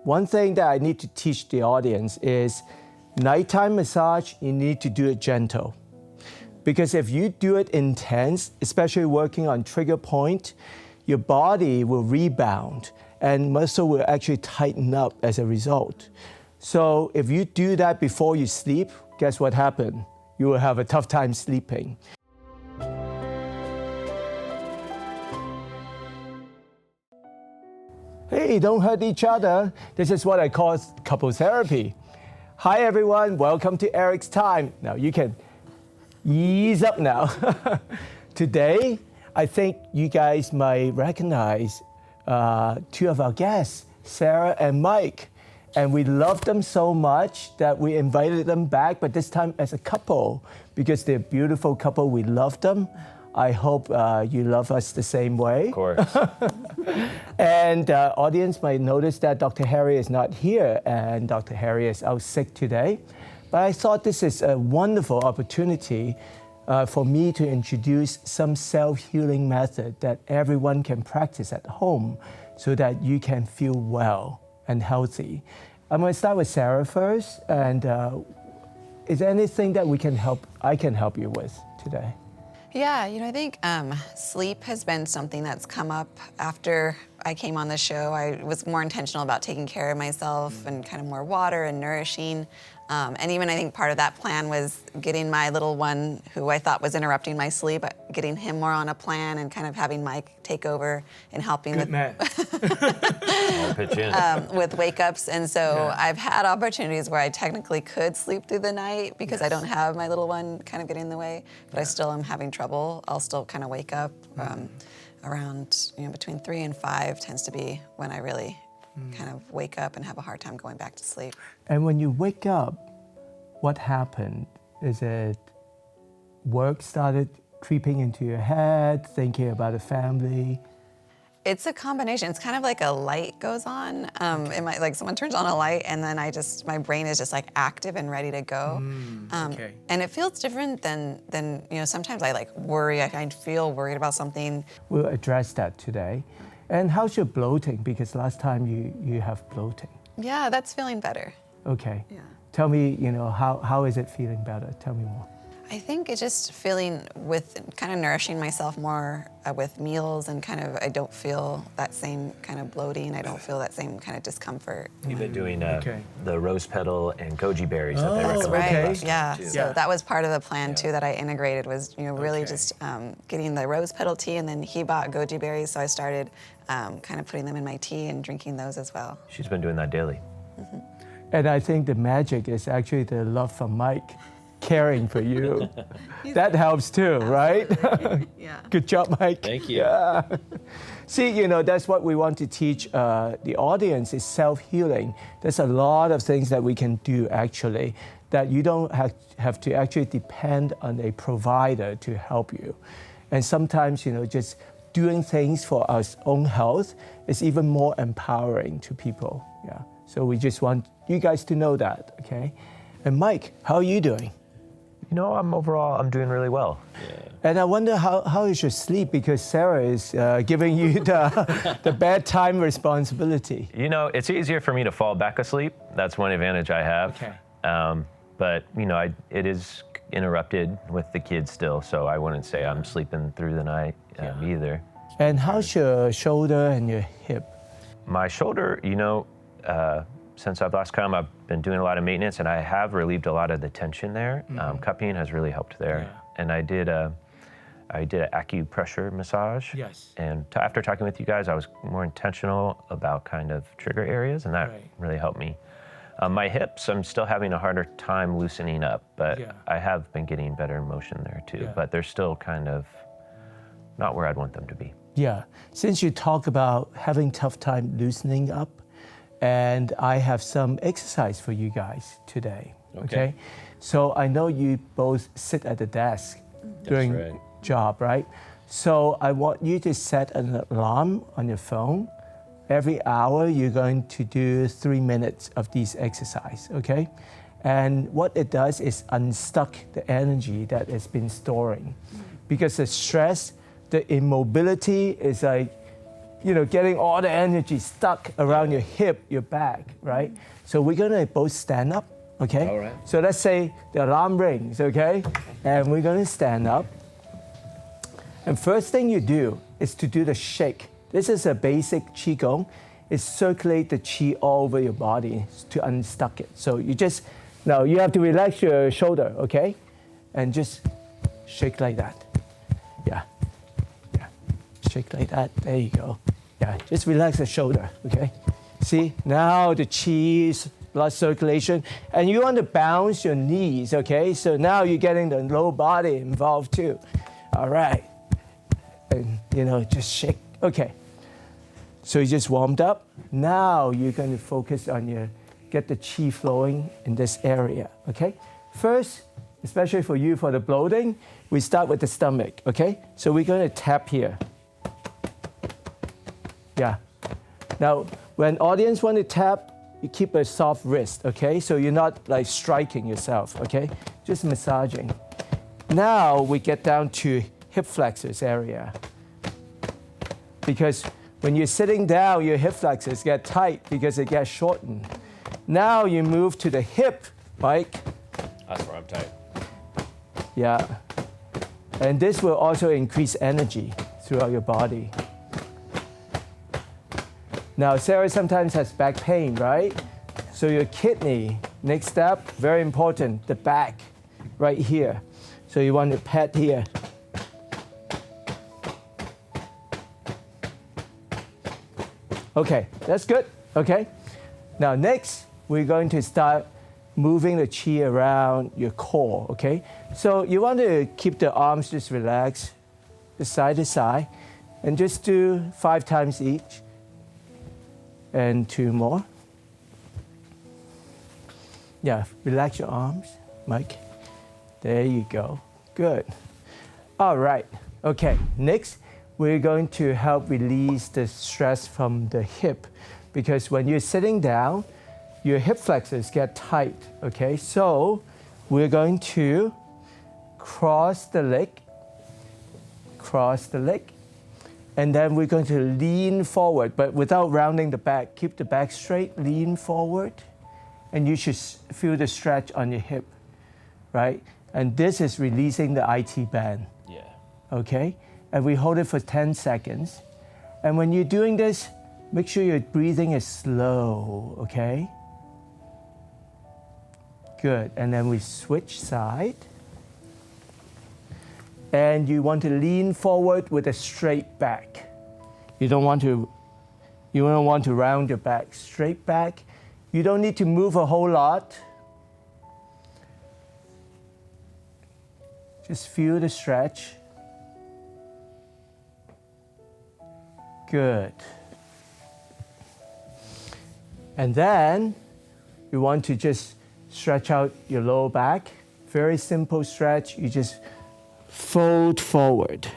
one thing that I need to teach the audience is nighttime massage, you need to do it gentle. Because if you do it intense, especially working on trigger point, your body will rebound and muscle will actually tighten up as a result. So if you do that before you sleep, guess what happens? You will have a tough time sleeping. Hey, don't hurt each other. This is what I call couples therapy. Hi everyone, welcome to Eric's Time. Now you can ease up now. Today, I think you guys might recognize two of our guests, Sarah and Mike. And we love them so much that we invited them back, but this time as a couple, because they're a beautiful couple, we love them. I hope you love us the same way. Of course. And audience might notice that Dr. Harry is not here, and Dr. Harry is out sick today. But I thought this is a wonderful opportunity for me to introduce some self-healing method that everyone can practice at home so that you can feel well and healthy. I'm going to start with Sarah first. And is there anything that I can help you with today? Yeah, I think sleep has been something that's come up after I came on the show. I was more intentional about taking care of myself and kind of more water and nourishing. And even I think part of that plan was getting my little one, who I thought was interrupting my sleep, getting him more on a plan and kind of having Mike take over and helping Good man. I'll pitch in. With wake-ups. And so I've had opportunities where I technically could sleep through the night because I don't have my little one kind of getting in the way, but I still am having trouble. I'll still kind of wake up around, between 3 and 5 tends to be when I really kind of wake up and have a hard time going back to sleep. And when you wake up, what happened? Is it work started creeping into your head, thinking about the family? It's a combination. It's kind of like a light goes on. Like someone turns on a light and then my brain is just like active and ready to go. And it feels different than sometimes I like worry. I feel worried about something. We'll address that today. And how's your bloating? Because last time you have bloating. Yeah, that's feeling better. Okay. Yeah. Tell me, how is it feeling better? Tell me more. I think it's just feeling with kind of nourishing myself more with meals and kind of I don't feel that same kind of bloating. I don't feel that same kind of discomfort. You've been doing the rose petal and goji berries that they recommend. Okay. Right. Yeah. So that was part of the plan too that I integrated was really just getting the rose petal tea, and then he bought goji berries, so I started kind of putting them in my tea and drinking those as well. She's been doing that daily. Mm-hmm. And I think the magic is actually the love from Mike caring for you. That helps too, right? Yeah. Good job, Mike. Thank you. Yeah. See, that's what we want to teach the audience is self-healing. There's a lot of things that we can do actually that you don't have to actually depend on a provider to help you. And sometimes, just doing things for our own health is even more empowering to people. Yeah. So we just want you guys to know that, okay? And Mike, how are you doing? I'm doing really well. Yeah. And I wonder how is your sleep, because Sarah is giving you the bedtime responsibility. It's easier for me to fall back asleep. That's one advantage I have. Okay. But it is interrupted with the kids still, so I wouldn't say I'm sleeping through the night either. And how's your shoulder and your hip? My shoulder, since I've last come, I've been doing a lot of maintenance, and I have relieved a lot of the tension there. Cupping has really helped there. Yeah. And I did an acupressure massage. Yes. And after talking with you guys, I was more intentional about kind of trigger areas, and that really helped me. My hips, I'm still having a harder time loosening up, but I have been getting better motion there too. Yeah. But they're still kind of not where I'd want them to be. Yeah. Since you talk about having tough time loosening up, and I have some exercise for you guys today, okay? So I know you both sit at the desk during job, right? So I want you to set an alarm on your phone. Every hour, you're going to do 3 minutes of these exercise, okay? And what it does is unstuck the energy that has been storing. Because the stress, the immobility is like, getting all the energy stuck around your hip, your back, right? So we're gonna both stand up, okay? All right. So let's say the alarm rings, okay? And we're gonna stand up. And first thing you do is to do the shake. This is a basic Qigong. It circulate the Qi all over your body to unstuck it. So now you have to relax your shoulder, okay? And just shake like that. Yeah. Shake like that, there you go. Yeah, just relax the shoulder, okay? See, now the Qi, blood circulation, and you want to bounce your knees, okay? So now you're getting the lower body involved too. All right. And, just shake. Okay. So you just warmed up. Now you're going to focus on get the Qi flowing in this area, okay? First, especially for you, for the bloating, we start with the stomach, okay? So we're going to tap here. Yeah. Now, when audience want to tap, you keep a soft wrist, okay? So you're not like striking yourself, okay? Just massaging. Now we get down to hip flexors area. Because when you're sitting down, your hip flexors get tight because it gets shortened. Now you move to the hip, Mike. That's where I'm tight. Yeah. And this will also increase energy throughout your body. Now, Sarah sometimes has back pain, right? So your kidney, next step, very important, the back, right here. So you want to pat here. Okay, that's good, okay? Now next, we're going to start moving the Qi around your core, okay? So you want to keep the arms just relaxed, just side to side, and just do 5 times each. And 2 more. Yeah, relax your arms, Mike. There you go. Good. All right. Okay, next, we're going to help release the stress from the hip, because when you're sitting down, your hip flexors get tight, okay? So we're going to cross the leg, and then we're going to lean forward, but without rounding the back. Keep the back straight, lean forward, and you should feel the stretch on your hip, right? And this is releasing the IT band. Yeah. Okay? And we hold it for 10 seconds. And when you're doing this, make sure your breathing is slow, okay? Good. And then we switch side. And you want to lean forward with a straight back. You don't want to round your back. Straight back. You don't need to move a whole lot. Just feel the stretch. Good. And then you want to just stretch out your lower back. Very simple stretch. You just fold forward.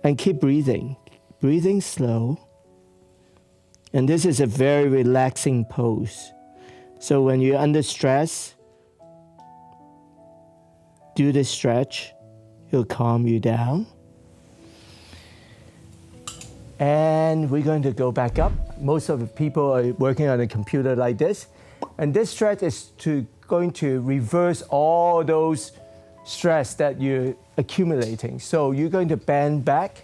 And keep breathing. Breathing slow. And this is a very relaxing pose. So when you're under stress, do this stretch. It'll calm you down. And we're going to go back up. Most of the people are working on a computer like this. And this stretch is going to reverse all those stress that you're accumulating. So you're going to bend back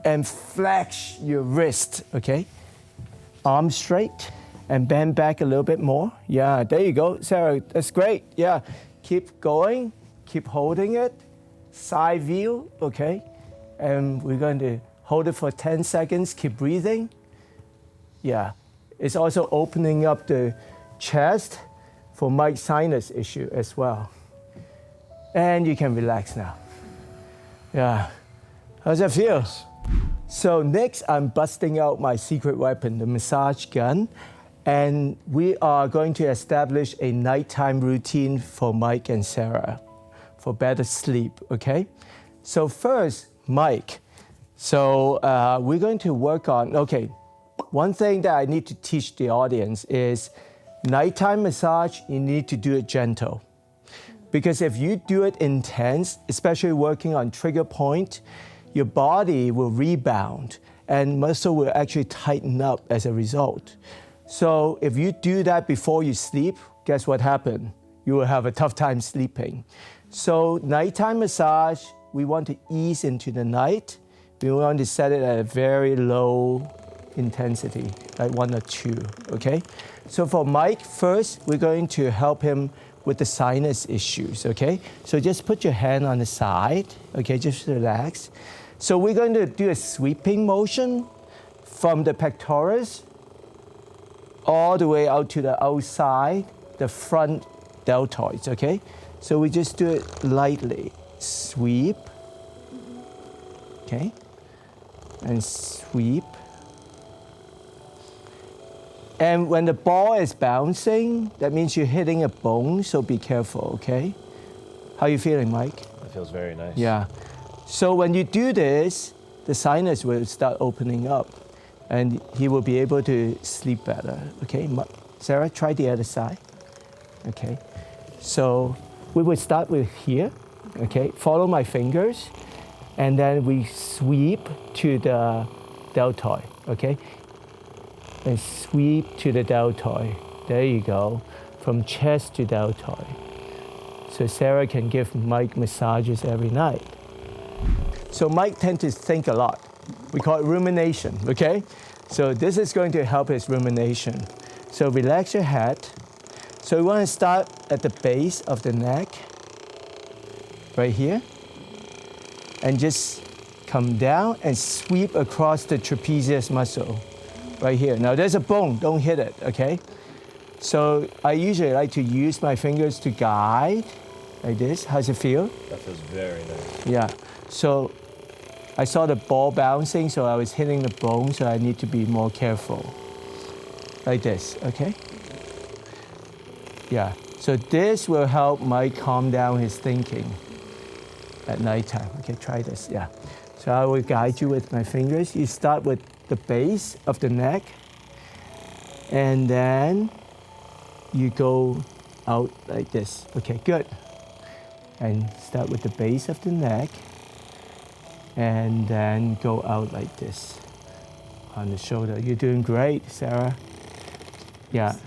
and flex your wrist, okay? Arm straight and bend back a little bit more. Yeah, there you go. Sarah, that's great. Yeah, keep going, keep holding it. Side view, okay? And we're going to hold it for 10 seconds, keep breathing. Yeah, it's also opening up the chest for Mike's sinus issue as well. And you can relax now. Yeah, how's that feel? So next, I'm busting out my secret weapon, the massage gun. And we are going to establish a nighttime routine for Mike and Sarah for better sleep, okay? So first, Mike. So we're going to work on, okay, one thing that I need to teach the audience is nighttime massage, you need to do it gentle. Because if you do it intense, especially working on trigger point, your body will rebound and muscle will actually tighten up as a result. So if you do that before you sleep, guess what happened? You will have a tough time sleeping. So nighttime massage, we want to ease into the night. We want to set it at a very low intensity, like 1 or 2, okay? So for Mike, first, we're going to help him with the sinus issues, okay? So just put your hand on the side, okay? Just relax. So we're going to do a sweeping motion from the pectoris all the way out to the outside, the front deltoids, okay? So we just do it lightly. Sweep, okay? And sweep. And when the ball is bouncing, that means you're hitting a bone, so be careful, okay? How are you feeling, Mike? It feels very nice. Yeah. So when you do this, the sinus will start opening up and he will be able to sleep better, okay? Sarah, try the other side, okay? So we will start with here, okay? Follow my fingers and then we sweep to the deltoid, okay? And sweep to the deltoid. There you go, from chest to deltoid. So Sarah can give Mike massages every night. So Mike tends to think a lot. We call it rumination, okay? So this is going to help his rumination. So relax your head. So we want to start at the base of the neck, right here. And just come down and sweep across the trapezius muscle. Right here. Now there's a bone, don't hit it, okay? So I usually like to use my fingers to guide, like this. How's it feel? That feels very nice. Yeah. So I saw the ball bouncing, so I was hitting the bone, so I need to be more careful. Like this, okay? Yeah. So this will help Mike calm down his thinking at nighttime. Okay, try this, yeah. So I will guide you with my fingers. You start with the base of the neck, and then you go out like this. Okay, good. And start with the base of the neck, and then go out like this on the shoulder. You're doing great, Sarah. Yeah.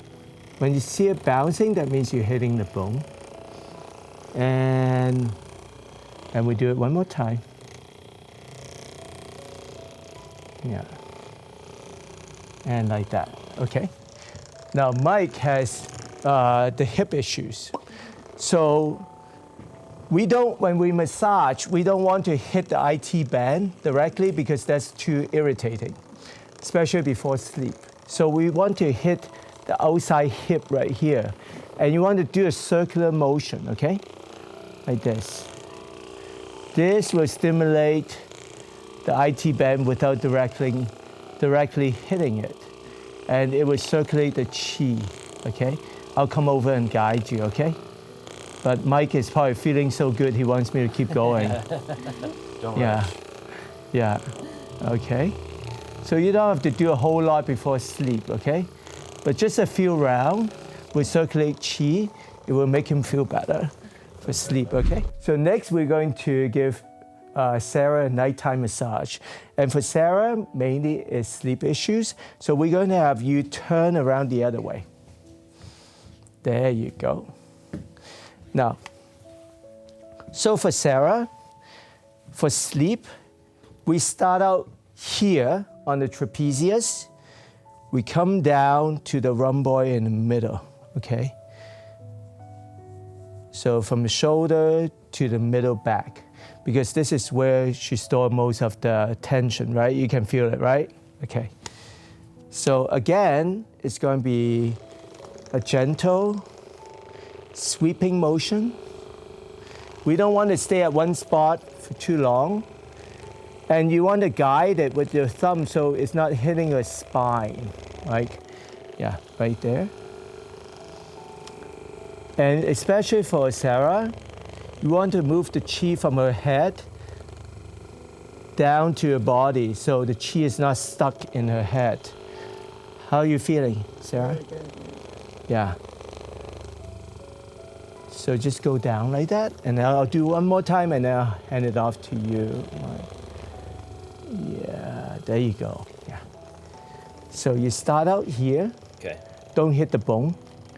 When you see it bouncing, that means you're hitting the bone. And we do it one more time. Yeah. And like that, okay? Now Mike has the hip issues. So when we massage, we don't want to hit the IT band directly because that's too irritating, especially before sleep. So we want to hit the outside hip right here. And you want to do a circular motion, okay? Like this. This will stimulate the IT band without directly hitting it. And it will circulate the chi, okay? I'll come over and guide you, okay? But Mike is probably feeling so good, he wants me to keep going. Don't Yeah, yeah, okay. So you don't have to do a whole lot before sleep, okay? But just a few rounds will circulate chi, it will make him feel better for sleep, okay? So next we're going to give Sarah a nighttime massage. And for Sarah, mainly it's sleep issues. So we're going to have you turn around the other way. There you go. Now, so for Sarah, for sleep, we start out here on the trapezius. We come down to the rhomboid in the middle, okay? So from the shoulder to the middle back, because this is where she stores most of the tension, right? You can feel it, right? Okay. So again, it's going to be a gentle sweeping motion. We don't want to stay at one spot for too long. And you want to guide it with your thumb so it's not hitting your spine. Like, yeah, right there. And especially for Sarah, you want to move the chi from her head down to her body so the chi is not stuck in her head. How are you feeling, Sarah? Yeah. So just go down like that, and then I'll do one more time, and then I'll hand it off to you. Yeah, there you go. Yeah. So you start out here. Okay. Don't hit the bone.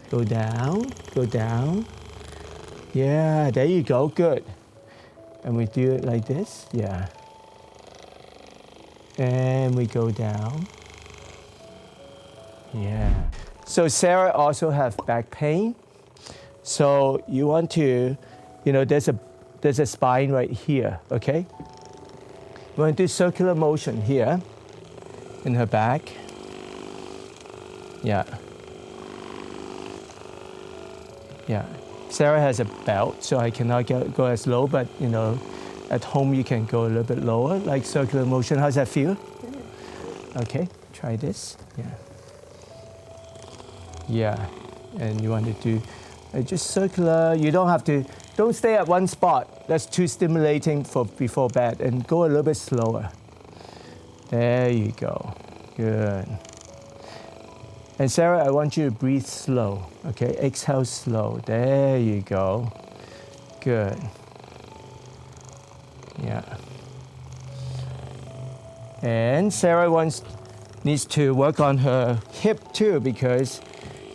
Go down, go down. Yeah, there you go, good. And we do it like this, yeah. And we go down. Yeah. So Sarah also has back pain. So you want to, there's a spine right here, okay? You want to do circular motion here in her back. Yeah. Yeah. Sarah has a belt, so I cannot go as low, but at home you can go a little bit lower, like circular motion. How's that feel? Okay, try this. Yeah. Yeah. And you want to do just circular. You don't stay at one spot. That's too stimulating before bed. And go a little bit slower. There you go. Good. And Sarah, I want you to breathe slow, okay? Exhale slow. There you go. Good. Yeah. And Sarah needs to work on her hip too, because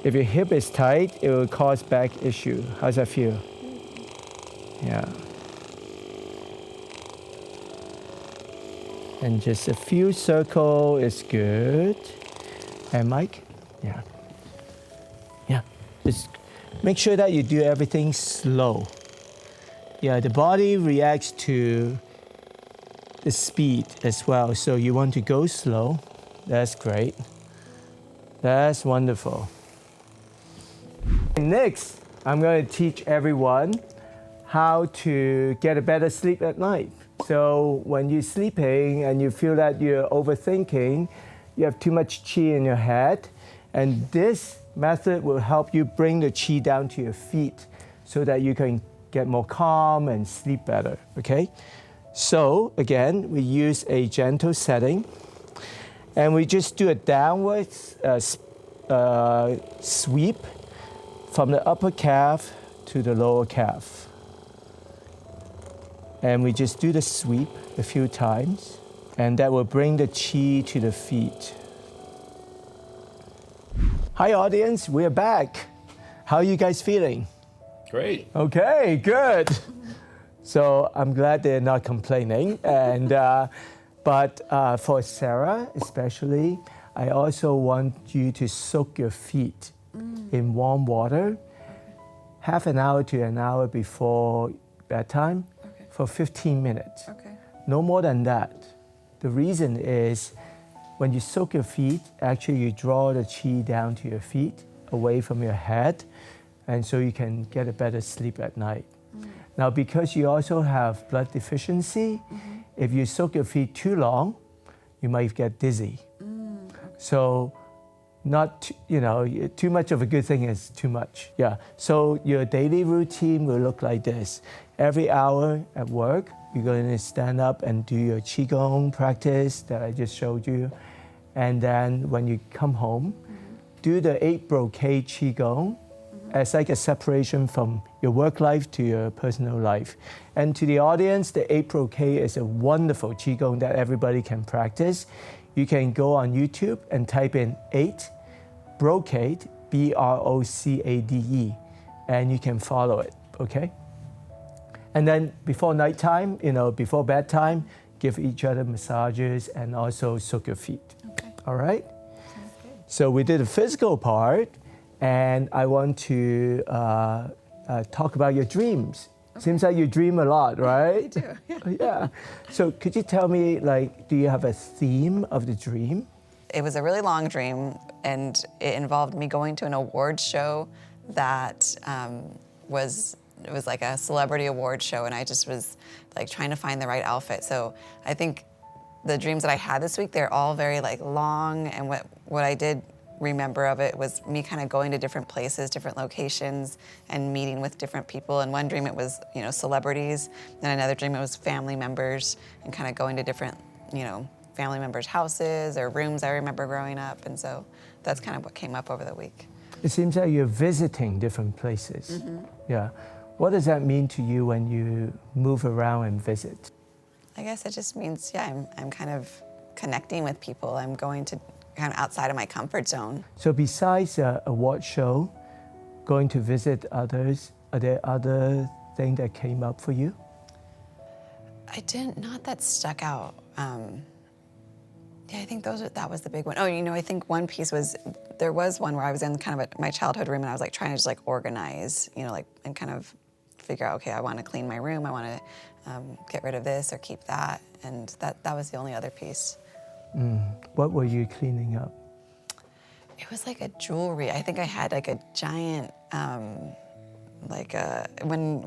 if your hip is tight, it will cause back issue. How's that feel? Yeah. And just a few circles is good. And Mike? Yeah. Yeah. Just make sure that you do everything slow. Yeah, the body reacts to the speed as well. So you want to go slow. That's great. That's wonderful. And next, I'm going to teach everyone how to get a better sleep at night. So when you're sleeping and you feel that you're overthinking, you have too much qi in your head, and this method will help you bring the qi down to your feet so that you can get more calm and sleep better, okay? So again, we use a gentle setting, and we just do a downward sweep from the upper calf to the lower calf. And we just do the sweep a few times, and that will bring the qi to the feet. Hi audience, we're back. How are you guys feeling? Great. Okay, good. So I'm glad they're not complaining. And but for Sarah especially, I also want you to soak your feet in warm water, half an hour to an hour before bedtime, for 15 minutes. Okay. No more than that. The reason is when you soak your feet, actually you draw the qi down to your feet, away from your head, and so you can get a better sleep at night. Now, because you also have blood deficiency, if you soak your feet too long, you might get dizzy. So not, too much of a good thing is too much. Yeah, so your daily routine will look like this. Every hour at work, you're going to stand up and do your Qigong practice that I just showed you. And then when you come home, do the 8 brocade Qigong as like a separation from your work life to your personal life. And to the audience, the 8 brocade is a wonderful Qigong that everybody can practice. You can go on YouTube and type in 8 brocade, B-R-O-C-A-D-E, and you can follow it, okay? And then before nighttime, before bedtime, give each other massages and also soak your feet. Okay. All right? Sounds good. So we did the physical part, and I want to talk about your dreams. Okay. Seems like you dream a lot, right? I do. Yeah. Yeah. So could you tell me, do you have a theme of the dream? It was a really long dream, and it involved me going to an awards show that it was like a celebrity award show, and I just was like trying to find the right outfit. So I think the dreams that I had this week, they're all very long, and what I did remember of it was me kind of going to different places, different locations, and meeting with different people. And one dream it was, celebrities, and another dream it was family members, and kind of going to different, family members' houses or rooms I remember growing up. And so that's kind of what came up over the week. It seems like you're visiting different places. Yeah. What does that mean to you when you move around and visit? I guess it just means, I'm kind of connecting with people. I'm going to kind of outside of my comfort zone. So besides a award show, going to visit others, are there other things that came up for you? Not that stuck out. I think that was the big one. Oh, I think one piece was, there was one where I was in kind of my childhood room and I was like trying to just like organize, and kind of figure out, okay, I want to clean my room. I want to get rid of this or keep that. And that was the only other piece. What were you cleaning up? It was like a jewelry. I think I had like a giant, when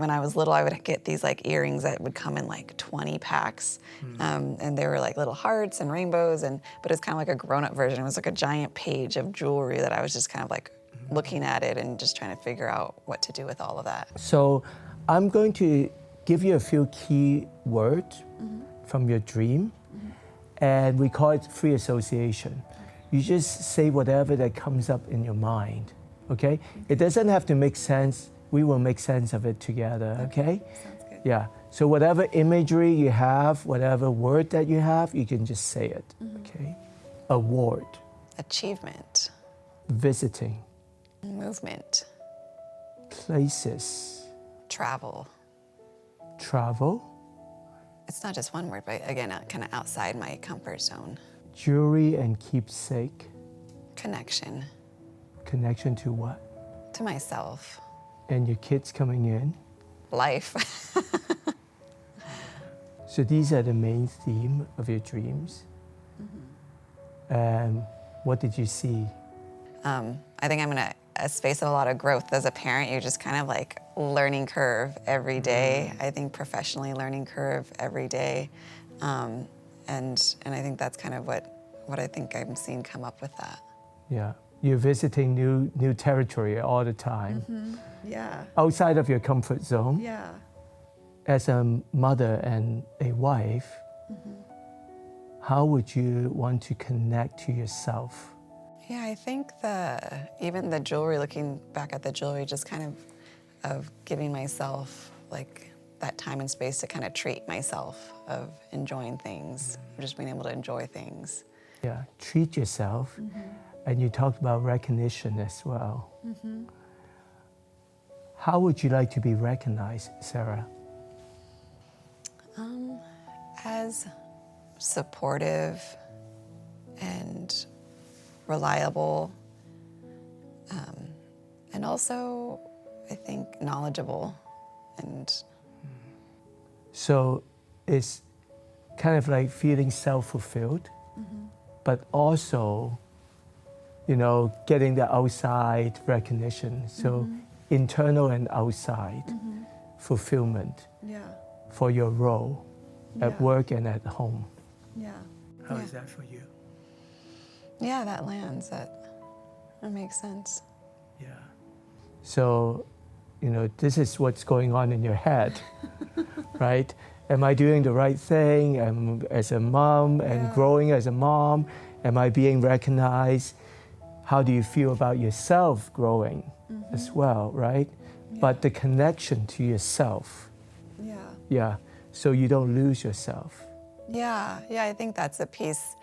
I was little, I would get these like earrings that would come in like 20 packs. And they were like little hearts and rainbows, but it's kind of like a grown-up version. It was like a giant page of jewelry that I was just kind of like looking at it and just trying to figure out what to do with all of that. So I'm going to give you a few key words from your dream, and we call it free association. You just say whatever that comes up in your mind, okay? It doesn't have to make sense. We will make sense of it together, okay? Sounds good. Yeah, so whatever imagery you have, whatever word that you have, you can just say it, okay? Award. Achievement. Visiting. Movement. Places. Travel. Travel. It's not just one word, but again, kind of outside my comfort zone. Jewelry and keepsake. Connection. Connection to what? To myself. And your kids coming in. Life. So these are the main theme of your dreams. And what did you see? I think I'm in a space of a lot of growth as a parent. You're just kind of like learning curve every day. I think professionally learning curve every day. And I think that's kind of what I think I'm seeing come up with that. Yeah, you're visiting new territory all the time. Yeah. Outside of your comfort zone. Yeah. As a mother and a wife, how would you want to connect to yourself? Yeah, I think even the jewelry, looking back at the jewelry, just kind of giving myself like that time and space to kind of treat myself, of enjoying things, just being able to enjoy things. Yeah, treat yourself. And you talked about recognition as well. How would you like to be recognized, Sarah? As supportive and reliable, and also, I think, knowledgeable. And so it's kind of like feeling self-fulfilled, but also, getting the outside recognition. So internal and outside fulfillment for your role at work and at home. Yeah. How is that for you? Yeah, that lands. That makes sense. Yeah. So, this is what's going on in your head, right? Am I doing the right thing as a mom and growing as a mom? Am I being recognized? How do you feel about yourself growing as well, right? But the connection to yourself. Yeah. So you don't lose yourself. Yeah, I think that's a piece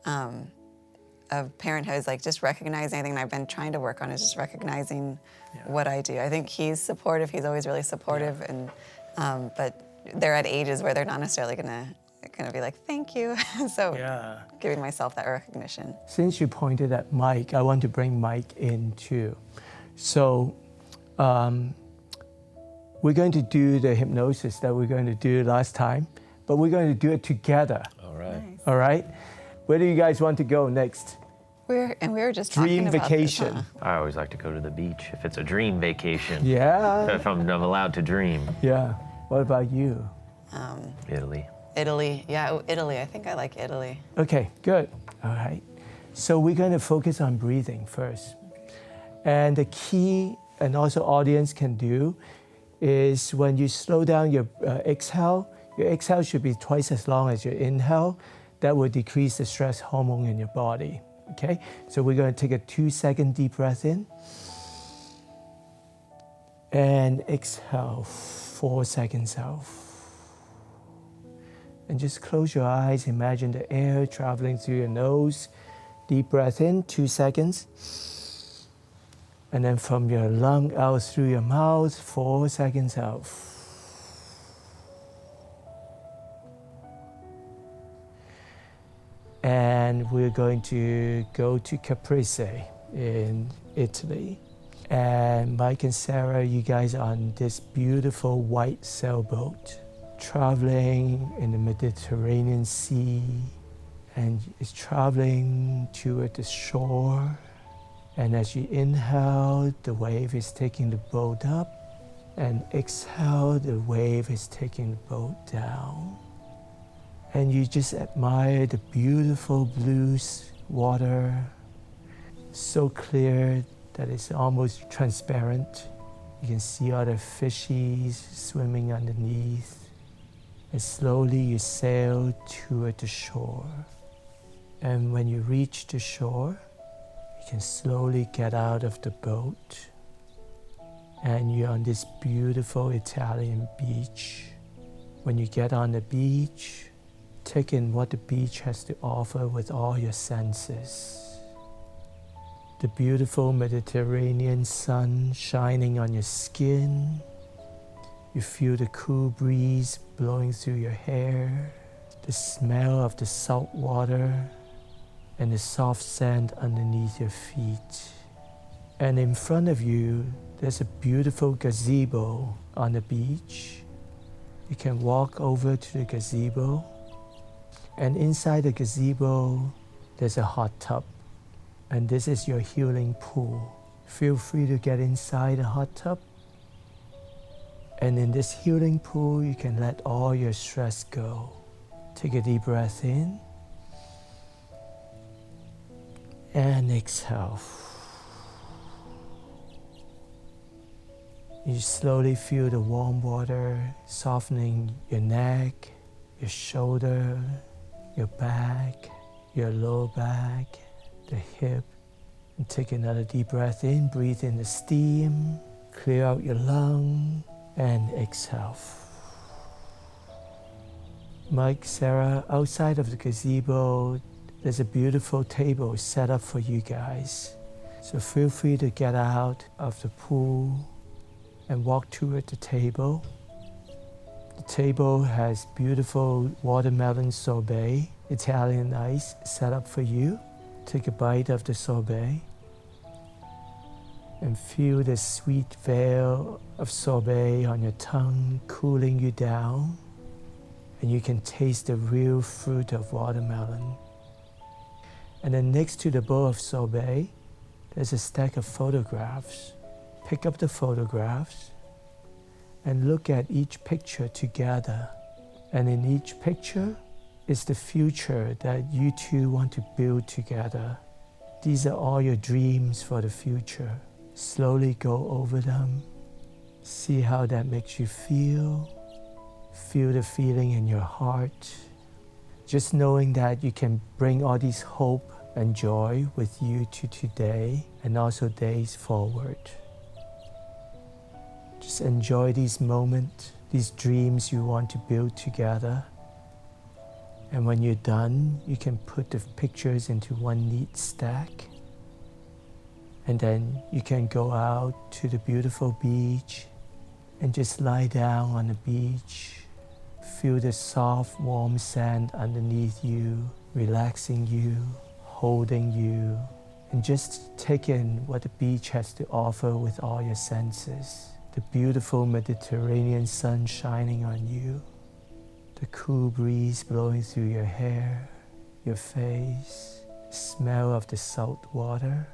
of parenthood, is like just recognizing. I think I've been trying to work on is just recognizing what I do. I think he's supportive. He's always really supportive, and but they're at ages where they're not necessarily gonna be like, thank you. So giving myself that recognition. Since you pointed at Mike, I want to bring Mike in too. So we're going to do the hypnosis that we're going to do last time, but we're going to do it together. All right. Nice. All right? Where do you guys want to go next? We were just Dream talking about vacation. This, huh? I always like to go to the beach if it's a dream vacation. Yeah. If I'm allowed to dream. Yeah. What about you? Italy. Italy. Yeah, Italy. I think I like Italy. Okay, good. All right. So we're going to focus on breathing first. And the key, and also audience can do, is when you slow down your exhale should be twice as long as your inhale. That will decrease the stress hormone in your body. Okay? So we're going to take a 2-second deep breath in. And exhale 4 seconds out. And just close your eyes. Imagine the air traveling through your nose. Deep breath in, 2 seconds. And then from your lung out through your mouth, 4 seconds out. And we're going to go to Caprese in Italy. And Mike and Sarah, you guys are on this beautiful white sailboat, traveling in the Mediterranean Sea, and it's traveling toward the shore. And as you inhale, the wave is taking the boat up, and exhale, the wave is taking the boat down. And you just admire the beautiful blue water, so clear that it's almost transparent. You can see all the fishies swimming underneath. And slowly you sail toward the shore. And when you reach the shore, you can slowly get out of the boat. And you're on this beautiful Italian beach. When you get on the beach, take in what the beach has to offer with all your senses. The beautiful Mediterranean sun shining on your skin. You feel the cool breeze blowing through your hair, the smell of the salt water, and the soft sand underneath your feet. And in front of you, there's a beautiful gazebo on the beach. You can walk over to the gazebo, and inside the gazebo, there's a hot tub. And this is your healing pool. Feel free to get inside the hot tub. And in this healing pool, you can let all your stress go. Take a deep breath in. And exhale. You slowly feel the warm water softening your neck, your shoulder, your back, your lower back, the hip. And take another deep breath in, breathe in the steam, clear out your lung, and exhale. Mike, Sarah, outside of the gazebo, there's a beautiful table set up for you guys. So feel free to get out of the pool and walk toward the table. The table has beautiful watermelon sorbet, Italian ice set up for you. Take a bite of the sorbet and feel the sweet veil of sorbet on your tongue cooling you down. And you can taste the real fruit of watermelon. And then next to the bowl of sorbet, there's a stack of photographs. Pick up the photographs and look at each picture together. And in each picture is the future that you two want to build together. These are all your dreams for the future. Slowly go over them. See how that makes you feel. Feel the feeling in your heart. Just knowing that you can bring all this hope and joy with you to today and also days forward. Just enjoy these moments, these dreams you want to build together. And when you're done, you can put the pictures into one neat stack. And then you can go out to the beautiful beach and just lie down on the beach. Feel the soft, warm sand underneath you, relaxing you, holding you, and just take in what the beach has to offer with all your senses. The beautiful Mediterranean sun shining on you, the cool breeze blowing through your hair, your face, the smell of the salt water,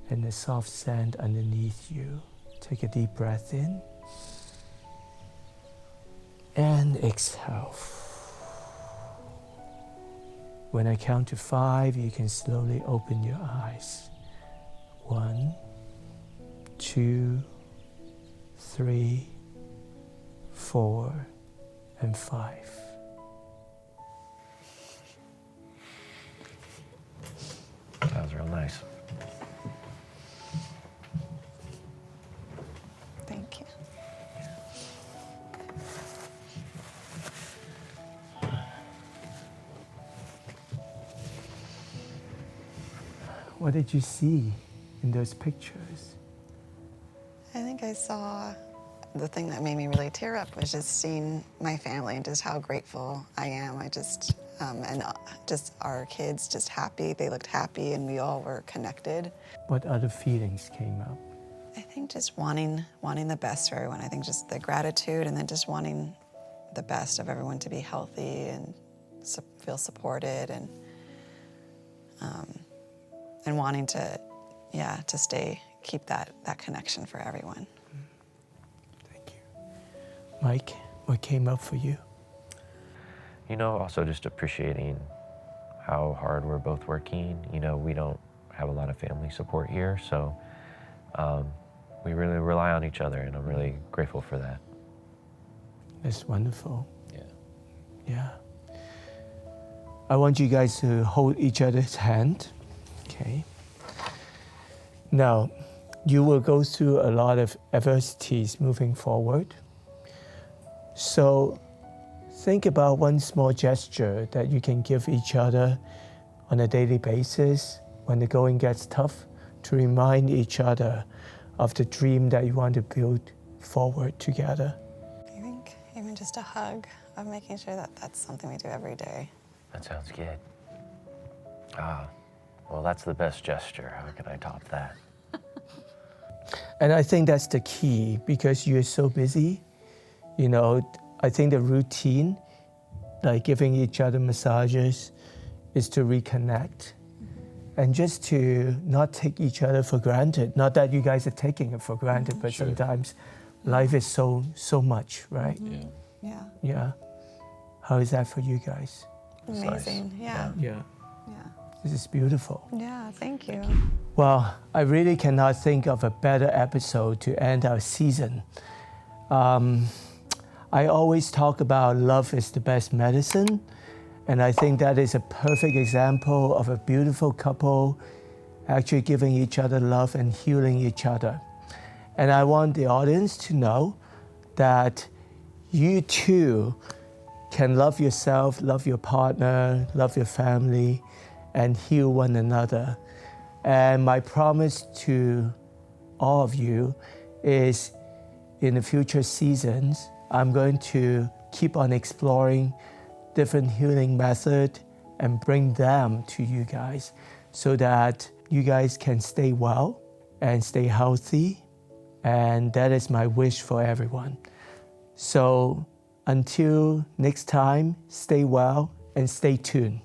and the soft sand underneath you. Take a deep breath in and exhale. When I count to 5, you can slowly open your eyes. 1, 2, 3, 4, and 5. That was real nice. Thank you. What did you see in those pictures? I think I saw the thing that made me really tear up was just seeing my family and just how grateful I am. Just our kids just happy. They looked happy and we all were connected. What other feelings came up? I think just wanting the best for everyone. I think just the gratitude and then just wanting the best of everyone to be healthy and feel supported and wanting to keep that connection for everyone. Thank you. Mike, what came up for you? Also just appreciating how hard we're both working. We don't have a lot of family support here, so we really rely on each other, and I'm really grateful for that. That's wonderful. Yeah. I want you guys to hold each other's hand, okay? Now, you will go through a lot of adversities moving forward. So think about one small gesture that you can give each other on a daily basis when the going gets tough to remind each other of the dream that you want to build forward together. I think even just a hug of making sure that that's something we do every day. That sounds good. Well, that's the best gesture. How can I top that? And I think that's the key because you're so busy. I think the routine, like giving each other massages, is to reconnect and just to not take each other for granted. Not that you guys are taking it for granted, but Sure. sometimes life is so much, right? Yeah. How is that for you guys? Amazing. Nice. Yeah. Yeah. This is beautiful. Yeah, thank you. Well, I really cannot think of a better episode to end our season. I always talk about love is the best medicine, and I think that is a perfect example of a beautiful couple actually giving each other love and healing each other. And I want the audience to know that you too can love yourself, love your partner, love your family, and heal one another. And my promise to all of you is in the future seasons, I'm going to keep on exploring different healing methods and bring them to you guys so that you guys can stay well and stay healthy. And that is my wish for everyone. So until next time, stay well and stay tuned.